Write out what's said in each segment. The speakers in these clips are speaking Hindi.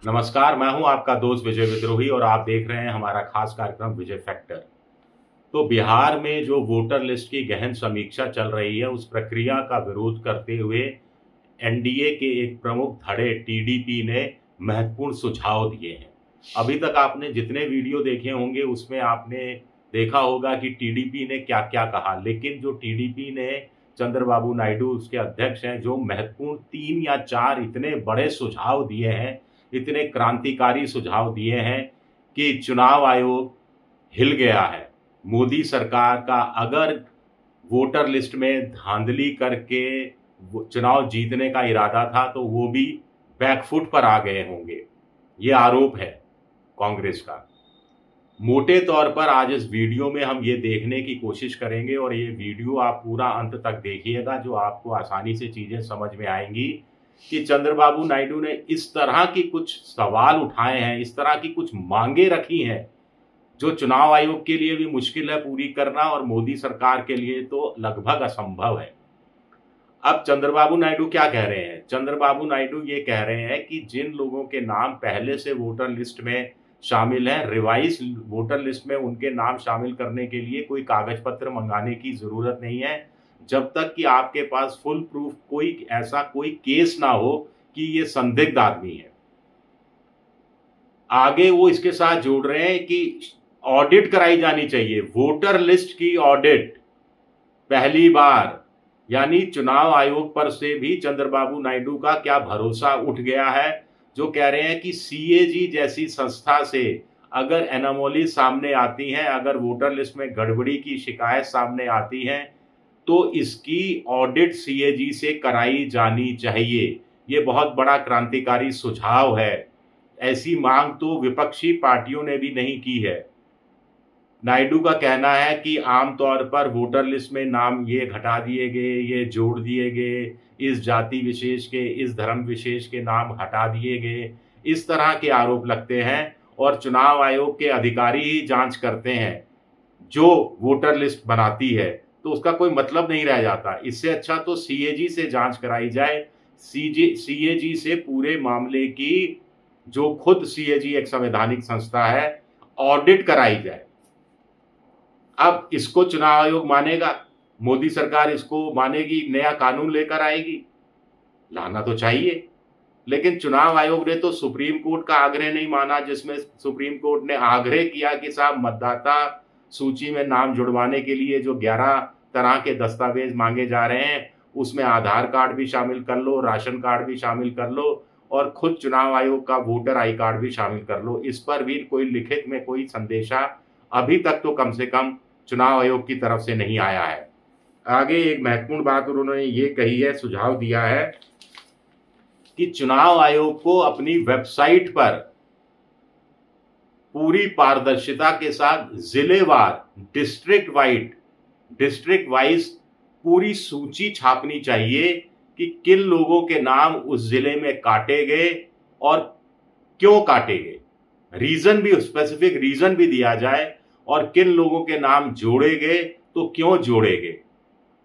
नमस्कार, मैं हूं आपका दोस्त विजय विद्रोही और आप देख रहे हैं हमारा खास कार्यक्रम विजय फैक्टर। तो बिहार में जो वोटर लिस्ट की गहन समीक्षा चल रही है, उस प्रक्रिया का विरोध करते हुए एनडीए के एक प्रमुख धड़े टीडीपी ने महत्वपूर्ण सुझाव दिए हैं। अभी तक आपने जितने वीडियो देखे होंगे उसमें आपने देखा होगा कि टीडीपी ने क्या क्या कहा, लेकिन जो टीडीपी ने चंद्रबाबू नायडू उसके अध्यक्ष हैं, जो महत्वपूर्ण 3 या 4 इतने बड़े सुझाव दिए हैं, इतने क्रांतिकारी सुझाव दिए हैं कि चुनाव आयोग हिल गया है। मोदी सरकार का अगर वोटर लिस्ट में धांधली करके चुनाव जीतने का इरादा था तो वो भी बैकफुट पर आ गए होंगे, ये आरोप है कांग्रेस का। मोटे तौर पर आज इस वीडियो में हम ये देखने की कोशिश करेंगे और ये वीडियो आप पूरा अंत तक देखिएगा, जो आपको आसानी से चीजें समझ में आएंगी कि चंद्रबाबू नायडू ने इस तरह की कुछ सवाल उठाए हैं, इस तरह की कुछ मांगे रखी हैं जो चुनाव आयोग के लिए भी मुश्किल है पूरी करना और मोदी सरकार के लिए तो लगभग असंभव है। अब चंद्रबाबू नायडू क्या कह रहे हैं? चंद्रबाबू नायडू ये कह रहे हैं कि जिन लोगों के नाम पहले से वोटर लिस्ट में शामिल हैं, रिवाइज वोटर लिस्ट में उनके नाम शामिल करने के लिए कोई कागज पत्र मंगाने की जरूरत नहीं है, जब तक कि आपके पास फुल प्रूफ कोई केस ना हो कि ये संदिग्ध आदमी है। आगे वो इसके साथ जोड़ रहे हैं कि ऑडिट कराई जानी चाहिए, वोटर लिस्ट की ऑडिट पहली बार। यानी चुनाव आयोग पर से भी चंद्रबाबू नायडू का क्या भरोसा उठ गया है, जो कह रहे हैं कि सीएजी जैसी संस्था से अगर एनोमली सामने आती हैं, अगर वोटर लिस्ट में गड़बड़ी की शिकायत सामने आती है तो इसकी ऑडिट सीएजी से कराई जानी चाहिए। ये बहुत बड़ा क्रांतिकारी सुझाव है। ऐसी मांग तो विपक्षी पार्टियों ने भी नहीं की है। नायडू का कहना है कि आमतौर पर वोटर लिस्ट में नाम ये घटा दिए गए, ये जोड़ दिए गए, इस जाति विशेष के, इस धर्म विशेष के नाम हटा दिए गए, इस तरह के आरोप लगते हैं और चुनाव आयोग के अधिकारी ही जांच करते हैं जो वोटर लिस्ट बनाती है, तो उसका कोई मतलब नहीं रह जाता। इससे अच्छा तो सीएजी से जांच कराई जाए, सीएजी से पूरे मामले की, जो खुद सीएजी एक संवैधानिक संस्था है, ऑडिट कराई जाए। अब इसको चुनाव आयोग मानेगा, मोदी सरकार इसको मानेगी, नया कानून लेकर आएगी, लाना तो चाहिए। लेकिन चुनाव आयोग ने तो सुप्रीम कोर्ट का आग्रह नहीं माना, जिसमें सुप्रीम कोर्ट ने आग्रह किया कि साहब मतदाता सूची में नाम जुड़वाने के लिए जो 11 तरह के दस्तावेज मांगे जा रहे हैं उसमें आधार कार्ड भी शामिल कर लो, राशन कार्ड भी शामिल कर लो और खुद चुनाव आयोग का वोटर आई कार्ड भी शामिल कर लो। इस पर भी कोई लिखित में कोई संदेशा अभी तक तो कम से कम चुनाव आयोग की तरफ से नहीं आया है। आगे एक महत्वपूर्ण बात उन्होंने ये कही है, सुझाव दिया है कि चुनाव आयोग को अपनी वेबसाइट पर पूरी पारदर्शिता के साथ जिलेवार, डिस्ट्रिक्ट वाइज पूरी सूची छापनी चाहिए कि किन लोगों के नाम उस जिले में काटे गए और क्यों काटे गए। रीजन भी, स्पेसिफिक रीजन भी दिया जाए और किन लोगों के नाम जोड़े गए तो क्यों जोड़े गए।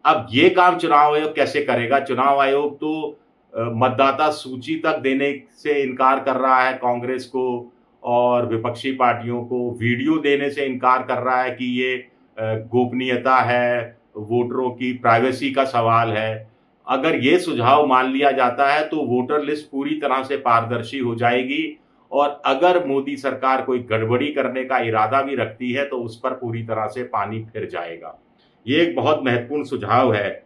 अब ये काम चुनाव आयोग कैसे करेगा? चुनाव आयोग तो मतदाता सूची तक देने से इनकार कर रहा है कांग्रेस को और विपक्षी पार्टियों को, वीडियो देने से इनकार कर रहा है कि ये गोपनीयता है, वोटरों की प्राइवेसी का सवाल है। अगर ये सुझाव मान लिया जाता है तो वोटर लिस्ट पूरी तरह से पारदर्शी हो जाएगी और अगर मोदी सरकार कोई गड़बड़ी करने का इरादा भी रखती है तो उस पर पूरी तरह से पानी फिर जाएगा। ये एक बहुत महत्वपूर्ण सुझाव है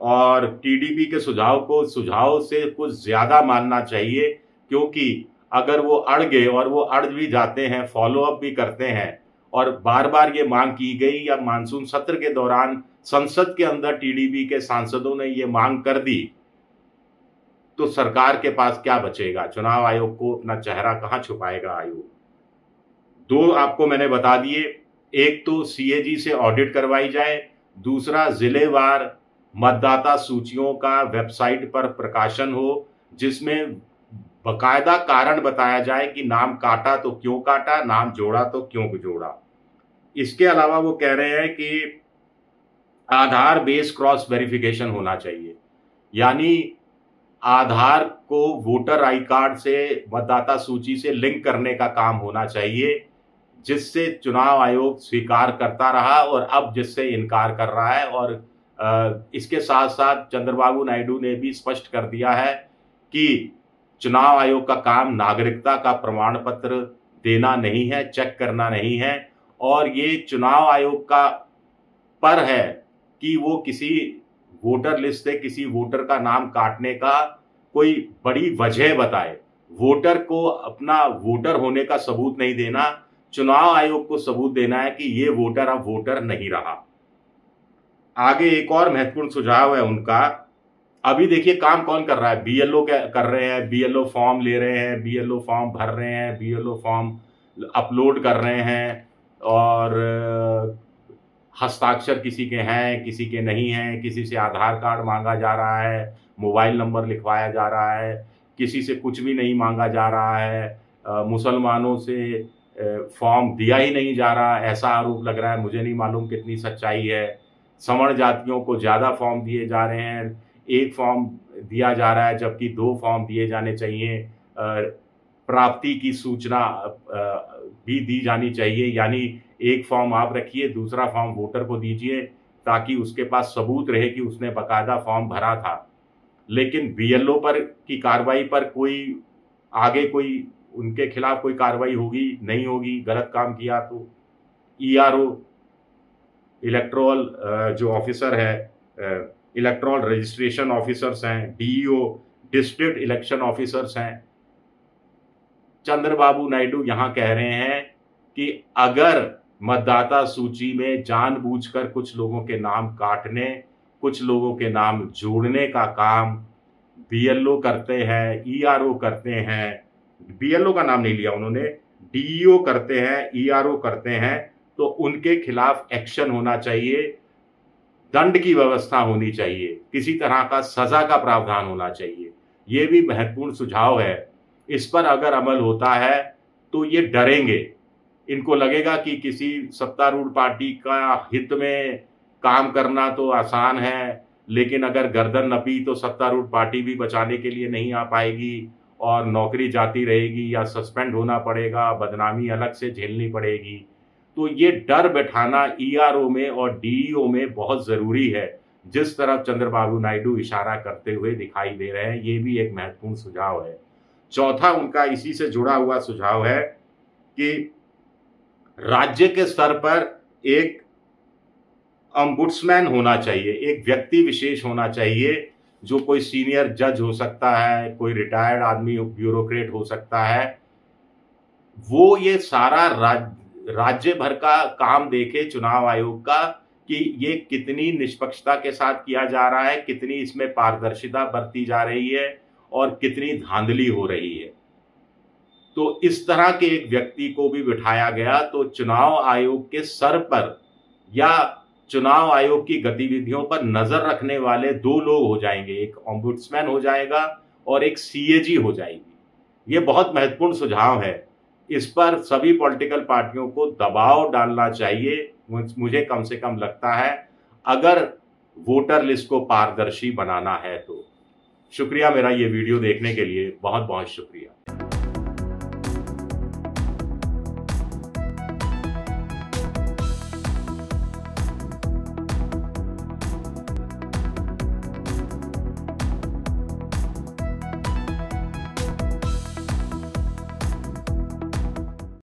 और टीडीपी के सुझाव से कुछ ज्यादा मानना चाहिए, क्योंकि अगर वो अड़ गए और वो अड़ भी जाते हैं, फॉलो अप भी करते हैं और बार बार ये मांग की गई या मानसून सत्र के दौरान संसद के अंदर टीडीपी के सांसदों ने ये मांग कर दी, तो सरकार के पास क्या बचेगा? चुनाव आयोग को अपना चेहरा कहां छुपाएगा आयोग? 2 आपको मैंने बता दिए, एक तो सीएजी से ऑडिट करवाई जाए, दूसरा जिलेवार मतदाता सूचियों का वेबसाइट पर प्रकाशन हो जिसमें बकायदा कारण बताया जाए कि नाम काटा तो क्यों काटा, नाम जोड़ा तो क्यों जोड़ा। इसके अलावा वो कह रहे हैं कि आधार बेस क्रॉस वेरिफिकेशन होना चाहिए, यानी आधार को वोटर आई कार्ड से, मतदाता सूची से लिंक करने का काम होना चाहिए, जिससे चुनाव आयोग स्वीकार करता रहा और अब जिससे इनकार कर रहा है। और इसके साथ साथ चंद्रबाबू नायडू ने भी स्पष्ट कर दिया है कि चुनाव आयोग का काम नागरिकता का प्रमाण पत्र देना नहीं है, चेक करना नहीं है, और ये चुनाव आयोग का पर है कि वो किसी वोटर लिस्ट से किसी वोटर का नाम काटने का कोई बड़ी वजह बताए। वोटर को अपना वोटर होने का सबूत नहीं देना, चुनाव आयोग को सबूत देना है कि ये वोटर अब वोटर नहीं रहा। आगे एक और महत्वपूर्ण सुझाव है उनका। अभी देखिए काम कौन कर रहा है, बीएलओ कर रहे हैं, बीएलओ फॉर्म ले रहे हैं, बीएलओ फॉर्म भर रहे हैं, बीएलओ फॉर्म अपलोड कर रहे हैं, और हस्ताक्षर किसी के हैं किसी के नहीं हैं, किसी से आधार कार्ड मांगा जा रहा है, मोबाइल नंबर लिखवाया जा रहा है, किसी से कुछ भी नहीं मांगा जा रहा है, मुसलमानों से फॉर्म दिया ही नहीं जा रहा, ऐसा आरोप लग रहा है। मुझे नहीं मालूम कितनी सच्चाई है। सवर्ण जातियों को ज़्यादा फॉर्म दिए जा रहे हैं, एक फॉर्म दिया जा रहा है जबकि 2 फॉर्म दिए जाने चाहिए। प्राप्ति की सूचना भी दी जानी चाहिए, यानी एक फॉर्म आप रखिए, दूसरा फॉर्म वोटर को दीजिए, ताकि उसके पास सबूत रहे कि उसने बाकायदा फॉर्म भरा था। लेकिन बीएलओ पर की कार्रवाई पर कोई उनके खिलाफ कोई कार्रवाई होगी नहीं होगी, गलत काम किया तो। ईआरओ इलेक्ट्रोल जो ऑफिसर है, इलेक्ट्रॉल रजिस्ट्रेशन ऑफिसर्स हैं, डीईओ डिस्ट्रिक्ट इलेक्शन ऑफिसर्स हैं। चंद्रबाबू नायडू यहां कह रहे हैं कि अगर मतदाता सूची में जानबूझकर कुछ लोगों के नाम काटने, कुछ लोगों के नाम जोड़ने का काम बीएलओ करते हैं, ईआरओ करते हैं, बीएलओ का नाम नहीं लिया उन्होंने, डीईओ करते हैं, ईआरओ करते हैं, तो उनके खिलाफ एक्शन होना चाहिए, दंड की व्यवस्था होनी चाहिए, किसी तरह का सजा का प्रावधान होना चाहिए। ये भी महत्वपूर्ण सुझाव है। इस पर अगर अमल होता है तो ये डरेंगे, इनको लगेगा कि किसी सत्तारूढ़ पार्टी का हित में काम करना तो आसान है, लेकिन अगर गर्दन नपी तो सत्तारूढ़ पार्टी भी बचाने के लिए नहीं आ पाएगी और नौकरी जाती रहेगी या सस्पेंड होना पड़ेगा, बदनामी अलग से झेलनी पड़ेगी। तो ये डर बैठाना ईआरओ में और डीईओ में बहुत ज़रूरी है, जिस तरफ चंद्रबाबू नायडू इशारा करते हुए दिखाई दे रहे हैं। ये भी एक महत्वपूर्ण सुझाव है। चौथा उनका इसी से जुड़ा हुआ सुझाव है कि राज्य के स्तर पर एक ombudsman होना चाहिए, एक व्यक्ति विशेष होना चाहिए, जो कोई सीनियर जज हो सकता है, कोई रिटायर्ड आदमी ब्यूरोक्रेट हो सकता है, वो ये सारा राज्य भर का काम देखे चुनाव आयोग का कि ये कितनी निष्पक्षता के साथ किया जा रहा है, कितनी इसमें पारदर्शिता बरती जा रही है और कितनी धांधली हो रही है। तो इस तरह के एक व्यक्ति को भी बिठाया गया तो चुनाव आयोग के सर पर या चुनाव आयोग की गतिविधियों पर नजर रखने वाले 2 लोग हो जाएंगे, एक ओम्बुड्समैन हो जाएगा और एक सीएजी हो जाएगी। ये बहुत महत्वपूर्ण सुझाव है। इस पर सभी पॉलिटिकल पार्टियों को दबाव डालना चाहिए, मुझे कम से कम लगता है, अगर वोटर लिस्ट को पारदर्शी बनाना है तो। शुक्रिया मेरा ये वीडियो देखने के लिए, बहुत बहुत शुक्रिया।